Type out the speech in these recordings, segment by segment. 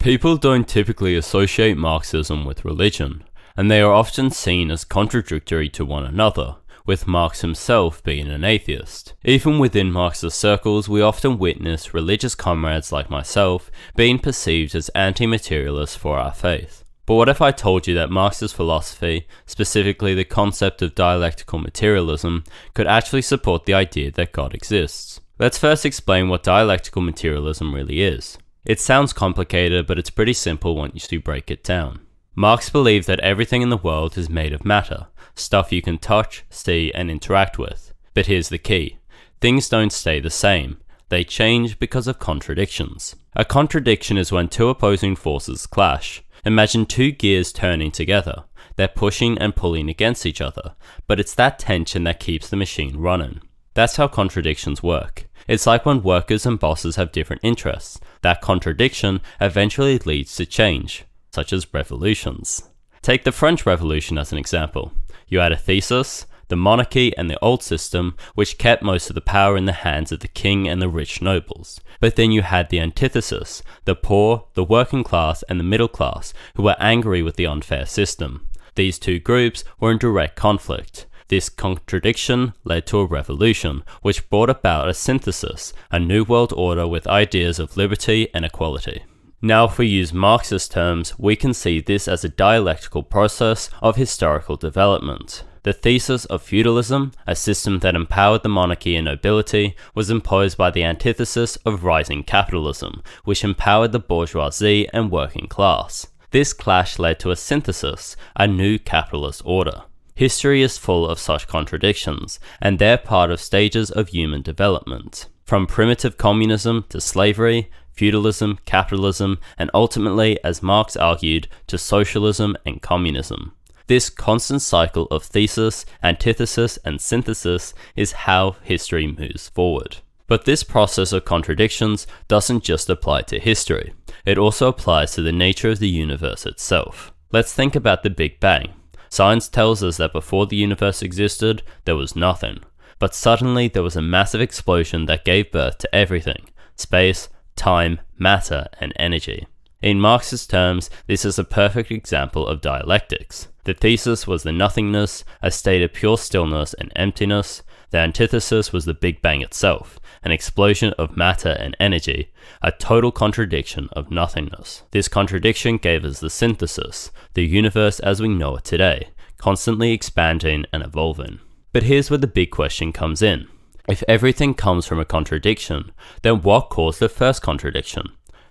People don't typically associate Marxism with religion, and they are often seen as contradictory to one another, with Marx himself being an atheist. Even within Marxist circles, we often witness religious comrades like myself being perceived as anti-materialists for our faith. But what if I told you that Marxist philosophy, specifically the concept of dialectical materialism, could actually support the idea that God exists? Let's first explain what dialectical materialism really is. It sounds complicated, but it's pretty simple once you break it down. Marx believed that everything in the world is made of matter, stuff you can touch, see, and interact with. But here's the key. Things don't stay the same. They change because of contradictions. A contradiction is when two opposing forces clash. Imagine two gears turning together. They're pushing and pulling against each other, but it's that tension that keeps the machine running. That's how contradictions work. It's like when workers and bosses have different interests. That contradiction eventually leads to change, such as revolutions. Take the French Revolution as an example. You had a thesis, the monarchy and the old system, which kept most of the power in the hands of the king and the rich nobles. But then you had the antithesis, the poor, the working class and the middle class, who were angry with the unfair system. These two groups were in direct conflict. This contradiction led to a revolution, which brought about a synthesis, a new world order with ideas of liberty and equality. Now, if we use Marxist terms, we can see this as a dialectical process of historical development. The thesis of feudalism, a system that empowered the monarchy and nobility, was imposed by the antithesis of rising capitalism, which empowered the bourgeoisie and working class. This clash led to a synthesis, a new capitalist order. History is full of such contradictions, and they're part of stages of human development. From primitive communism to slavery, feudalism, capitalism, and ultimately, as Marx argued, to socialism and communism. This constant cycle of thesis, antithesis, and synthesis is how history moves forward. But this process of contradictions doesn't just apply to history. It also applies to the nature of the universe itself. Let's think about the Big Bang. Science tells us that before the universe existed, there was nothing. But suddenly there was a massive explosion that gave birth to everything: space, time, matter, and energy. In Marxist terms, this is a perfect example of dialectics. The thesis was the nothingness, a state of pure stillness and emptiness. The antithesis was the Big Bang itself, an explosion of matter and energy, a total contradiction of nothingness. This contradiction gave us the synthesis, the universe as we know it today, constantly expanding and evolving. But here's where the big question comes in. If everything comes from a contradiction, then what caused the first contradiction?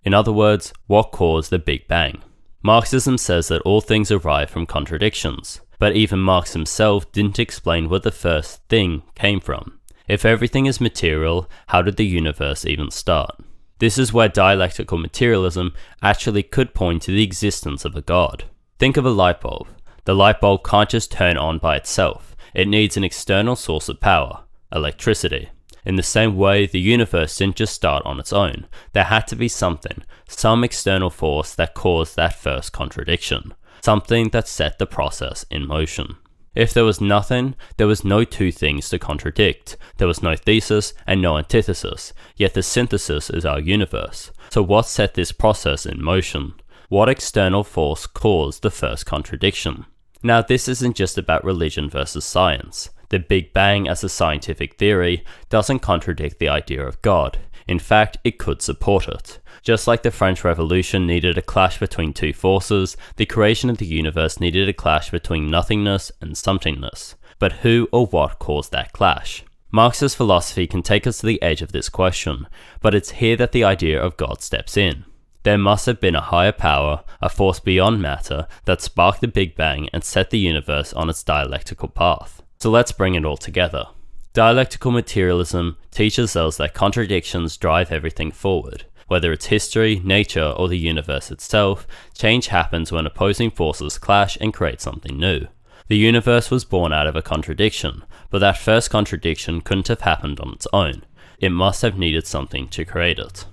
In other words, what caused the Big Bang? Marxism says that all things arise from contradictions, but even Marx himself didn't explain where the first thing came from. If everything is material, how did the universe even start? This is where dialectical materialism actually could point to the existence of a god. Think of a light bulb. The light bulb can't just turn on by itself. It needs an external source of power, electricity. In the same way, the universe didn't just start on its own. There had to be something, some external force that caused that first contradiction, something that set the process in motion. If there was nothing, there was no two things to contradict. There was no thesis and no antithesis, yet the synthesis is our universe. So what set this process in motion? What external force caused the first contradiction? Now, this isn't just about religion versus science. The Big Bang as a scientific theory doesn't contradict the idea of God. In fact, it could support it. Just like the French Revolution needed a clash between two forces, the creation of the universe needed a clash between nothingness and somethingness. But who or what caused that clash? Marxist philosophy can take us to the edge of this question, but it's here that the idea of God steps in. There must have been a higher power, a force beyond matter, that sparked the Big Bang and set the universe on its dialectical path. So let's bring it all together. Dialectical materialism teaches us that contradictions drive everything forward. Whether it's history, nature, or the universe itself, change happens when opposing forces clash and create something new. The universe was born out of a contradiction, but that first contradiction couldn't have happened on its own. It must have needed something to create it.